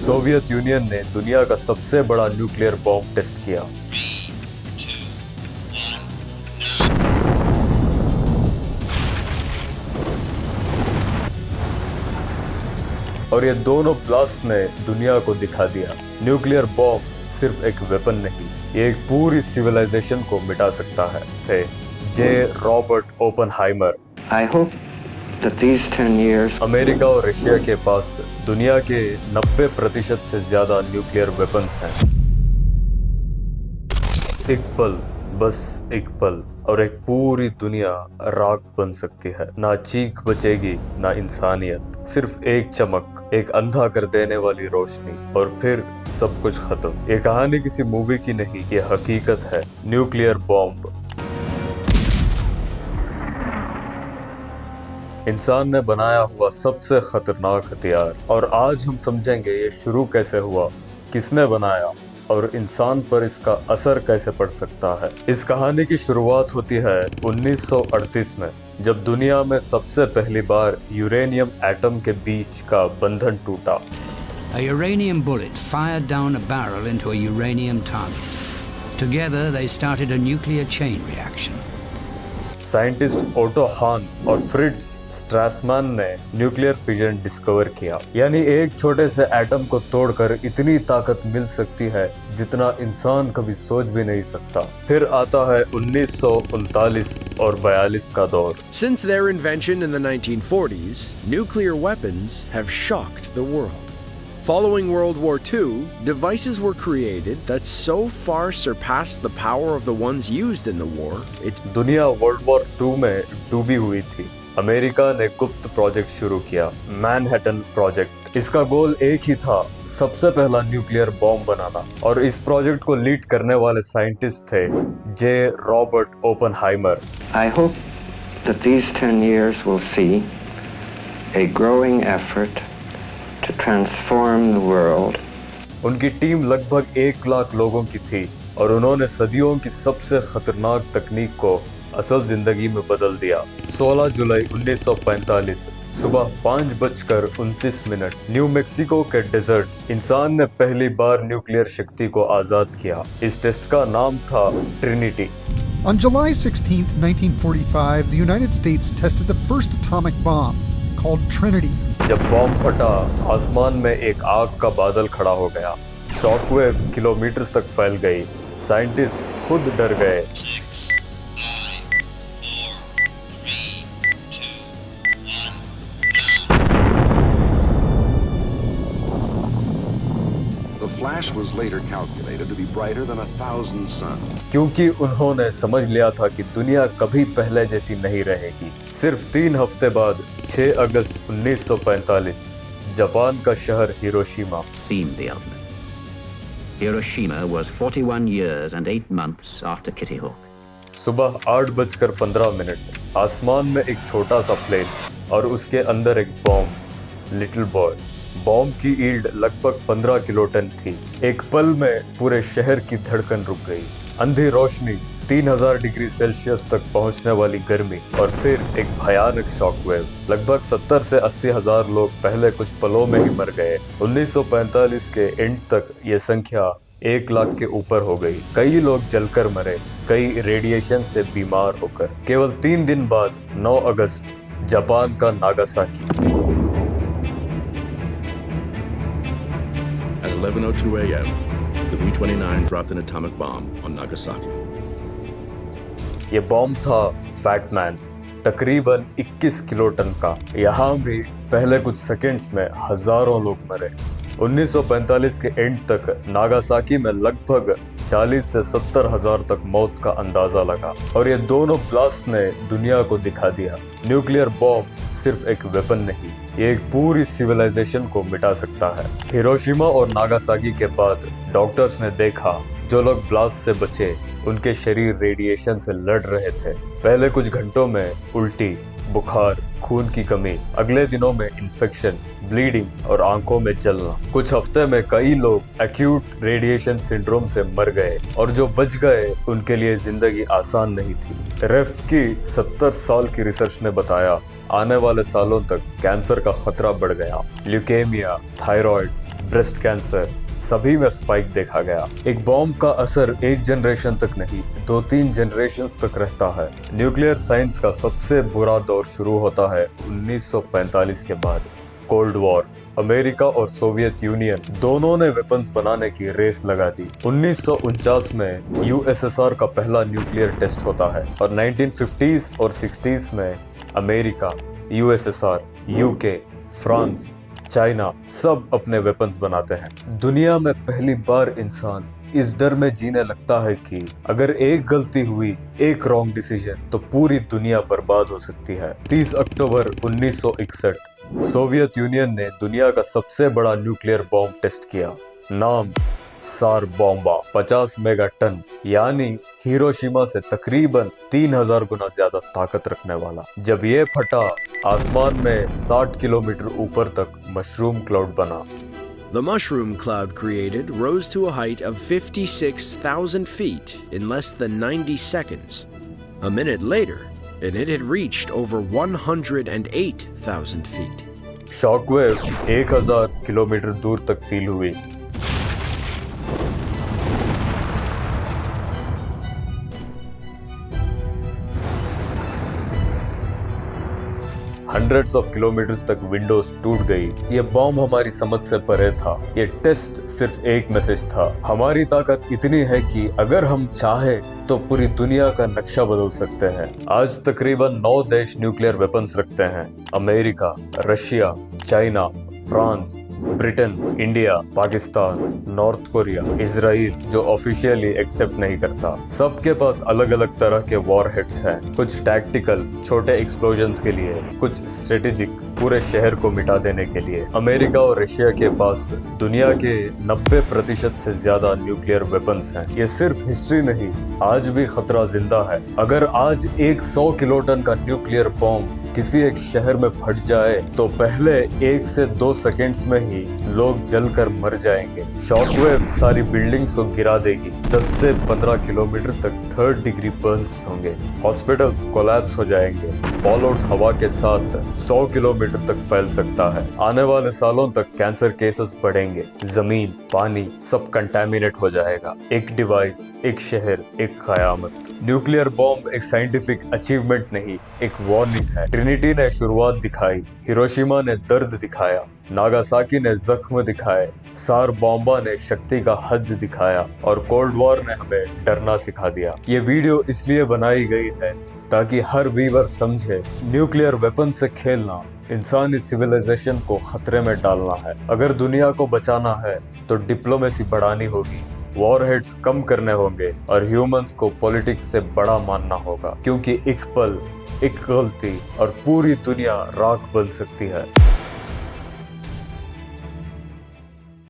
Soviet union ने दुनिया का सबसे बड़ा न्यूक्लियर बॉम्ब टेस्ट किया। और ये दोनों ब्लास्ट ने दुनिया को दिखा दिया, न्यूक्लियर बॉम्ब सिर्फ एक वेपन नहीं, ये एक पूरी सिविलाइजेशन को मिटा सकता है। थे J Robert Oppenheimer. I hope that these 10 years America और रशिया के पास दुनिया के 90% से ज्यादा न्यूक्लियर वेपन्स हैं। एक पल, बस एक पल, और एक पूरी दुनिया राख बन सकती है। ना चीख बचेगी, ना इंसानियत, सिर्फ एक चमक, एक अंधा कर देने वाली रोशनी, और फिर सब कुछ खत्म। ये कहानी किसी मूवी की नहीं, ये हकीकत है। न्यूक्लियर बॉम्ब इंसान ने बनाया हुआ सबसे खतरनाक हथियार, और आज हम समझेंगे ये शुरू कैसे हुआ, किसने बनाया, और इंसान पर इसका असर कैसे पड़ सकता है। इस कहानी की शुरुआत होती है 1938 में, जब दुनिया में सबसे पहली बार यूरेनियम एटम के बीच का बंधन टूटा। A uranium bullet fired down a barrel into a uranium target. Together they started a nuclear chain reaction. Scientist Otto Hahn और फ्रिट्ज स्ट्रासमैन ने न्यूक्लियर फिजन डिस्कवर किया, यानी एक छोटे से एटम को तोड़कर इतनी ताकत मिल सकती है जितना इंसान कभी सोच भी नहीं सकता। फिर आता है 1939 और 42 का दौर। Since their invention in the 1940s, nuclear weapons have shocked the world. Following World War II, devices were created that so far surpassed the power of the ones used in the war. दुनिया world war 2 में डूबी हुई थी। America ने गुप्त project शुरू किया, Manhattan project. इसका गोल एक ही था, सबसे पहला न्यूक्लियर बॉम्ब बनाना, और इस प्रोजेक्ट को लीड करने वाले साइंटिस्ट थे J Robert Oppenheimer. I hope that these 10 years will see a growing effort to transform the world. उनकी टीम लगभग 1 लाख लोगों की थी, और उन्होंने सदियों की सबसे खतरनाक तकनीक को असल जिंदगी में बदल दिया। 16 जुलाई 1945 सुबह 5:29 न्यू मेक्सिको के डेजर्ट इंसान ने पहली बार न्यूक्लियर शक्ति को आजाद किया। इस टेस्ट का नाम था Trinity. On July 16, 1945, the United States tested the first atomic bomb, called Trinity. जब बॉम्ब फटा, आसमान में एक आग का बादल खड़ा हो गया। शॉकवेव किलोमीटर तक फैल गई। साइंटिस्ट खुद डर गए। The flash was later calculated to be brighter than 1,000 suns. क्योंकि उन्होंने समझ लिया था कि दुनिया कभी पहले जैसी नहीं रहेगी। सिर्फ 3 हफ्ते बाद 6 अगस्त 1945 जापान का शहर Hiroshima. Seemed the ultimate. Hiroshima was 41 years and 8 months after Kitty Hawk. सुबह 8:15 आसमान में एक छोटा सा प्लेन और उसके अंदर एक बॉम्ब, लिटिल बॉय। बॉम्ब की ईल्ड लगभग 15 किलोटन थी। एक पल में पूरे शहर की धड़कन रुक गई। अंधी रोशनी, 3000 डिग्री सेल्सियस तक पहुंचने वाली गर्मी, और फिर एक भयानक शॉकवेव। लगभग 70 से 80 हजार लोग पहले कुछ पलों में ही मर गए। 1945 के एंड तक ये संख्या 1 लाख के ऊपर हो गई। कई लोग जलकर मरे, कई रेडिएशन से बीमार होकर। केवल 3 दिन बाद 9 अगस्त जापान का Nagasaki. At 11:02 a.m., the B-29 dropped an atomic bomb on Nagasaki. ये बॉम्ब था फैटमैन, तकरीबन 21 किलोटन का। यहाँ भी पहले कुछ सेकंड्स में हजारों लोग मरे। 1945 के एंड तक नागासाकी में लगभग 40 से 70 हजार तक मौत का अंदाजा लगा, और ये दोनों ब्लास्ट ने दुनिया को दिखा दिया, न्यूक्लियर बॉम्ब सिर्फ एक वेपन नहीं, ये एक पूरी सिविलाइजेशन को मिटा सकता है। हिरोशिमा और नागासाकी के बाद डॉक्टर्स ने देखा जो लोग ब्लास्ट से बचे उनके शरीर रेडिएशन से लड़ रहे थे। पहले कुछ घंटों में उल्टी, बुखार, खून की कमी, अगले दिनों में इन्फेक्शन, ब्लीडिंग और आंखों में जलना। कुछ हफ्ते में कई लोग एक्यूट रेडिएशन सिंड्रोम से मर गए, और जो बच गए उनके लिए जिंदगी आसान नहीं थी। रेफ की 70 साल की रिसर्च ने बताया आने वाले सालों तक कैंसर का खतरा बढ़ गया। ल्यूकेमिया, थायराइड, ब्रेस्ट कैंसर, सभी में स्पाइक देखा गया। एक बॉम्ब का असर एक जनरेशन तक नहीं, 2-3 जनरेशंस तक रहता है। न्यूक्लियर साइंस का सबसे बुरा दौर शुरू होता है 1945 के बाद। कोल्ड वॉर, अमेरिका और सोवियत यूनियन दोनों ने वेपन्स बनाने की रेस लगा दी। 1949 में यूएसएसआर का पहला न्यूक्लियर टेस्ट होता है और 1950s और 60s में America, USSR, UK, France, China सब अपने वेपन्स बनाते हैं। दुनिया में पहली बार इंसान इस डर में जीने लगता है कि अगर एक गलती हुई, एक रॉन्ग डिसीजन, तो पूरी दुनिया बर्बाद हो सकती है। 30 अक्टूबर 1961 सोवियत यूनियन ने दुनिया का सबसे बड़ा न्यूक्लियर बॉम्ब टेस्ट किया। नाम सार बॉम्बा, 50 मेगाटन, यानी हिरोशिमा से तकरीबन 3000 गुना ज्यादा ताकत रखने वाला। जब ये फटा, आसमान में 60 किलोमीटर ऊपर तक मशरूम क्लाउड बना। The mushroom cloud created rose to a height of 56,000 feet in less than 90 seconds. A minute later, and it had reached over 108,000 feet. Shockwave 1000 kilometre दूर तक फील हुई। हंड्रेड्स ऑफ किलोमीटर्स तक Windows टूट गई। ये bomb हमारी समझ से परे था। ये टेस्ट सिर्फ एक मैसेज था, हमारी ताकत इतनी है कि अगर हम चाहे तो पूरी दुनिया का नक्शा बदल सकते हैं। आज तकरीबन 9 देश न्यूक्लियर वेपन्स रखते हैं। America, Russia, China, France, Britain, India, Pakistan, north Korea, Israel जो ऑफिशियली एक्सेप्ट नहीं करता। सबके पास अलग अलग तरह के वॉरहेड्स हैं। कुछ टैक्टिकल, छोटे एक्सप्लोजन्स के लिए, कुछ स्ट्रेटेजिक, पूरे शहर को मिटा देने के लिए। अमेरिका और रशिया के पास दुनिया के 90% से ज्यादा न्यूक्लियर वेपन्स हैं। ये सिर्फ हिस्ट्री नहीं, आज भी खतरा जिंदा है। अगर आज एक 100 किलोटन का न्यूक्लियर बॉम्ब किसी एक शहर में फट जाए तो पहले 1 से 2 सेकेंड्स में ही लोग जलकर मर जाएंगे। शॉकवेव सारी बिल्डिंग्स को गिरा देगी। 10 से 15 किलोमीटर तक 3rd डिग्री बर्न्स होंगे। हॉस्पिटल्स कोलैप्स हो जाएंगे। फॉलआउट हवा के साथ 100 किलोमीटर तक फैल सकता है। आने वाले सालों तक कैंसर केसेस बढ़ेंगे। जमीन, पानी सब कंटामिनेट हो जाएगा। एक डिवाइस, एक शहर, एक कयामत। न्यूक्लियर बॉम्ब एक साइंटिफिक अचीवमेंट नहीं, एक वार्निंग है। ट्रिनिटी ने शुरुआत दिखाई, हिरोशिमा ने दर्द दिखाया, नागासाकी ने जख्म दिखाए, सार बॉम्बा ने शक्ति का हद दिखाया और कोल्ड वॉर ने हमें डरना सिखा दिया। ये वीडियो इसलिए बनाई गई है ताकि हर व्यूअर समझे, न्यूक्लियर वेपन से खेलना इंसानी सिविलाइजेशन को खतरे में डालना है। अगर दुनिया को बचाना है तो डिप्लोमेसी बढ़ानी होगी, वॉरहेड्स कम करने होंगे और ह्यूमंस को पॉलिटिक्स से बड़ा मानना होगा, क्योंकि एक पल, एक गलती और पूरी दुनिया राख बन सकती है।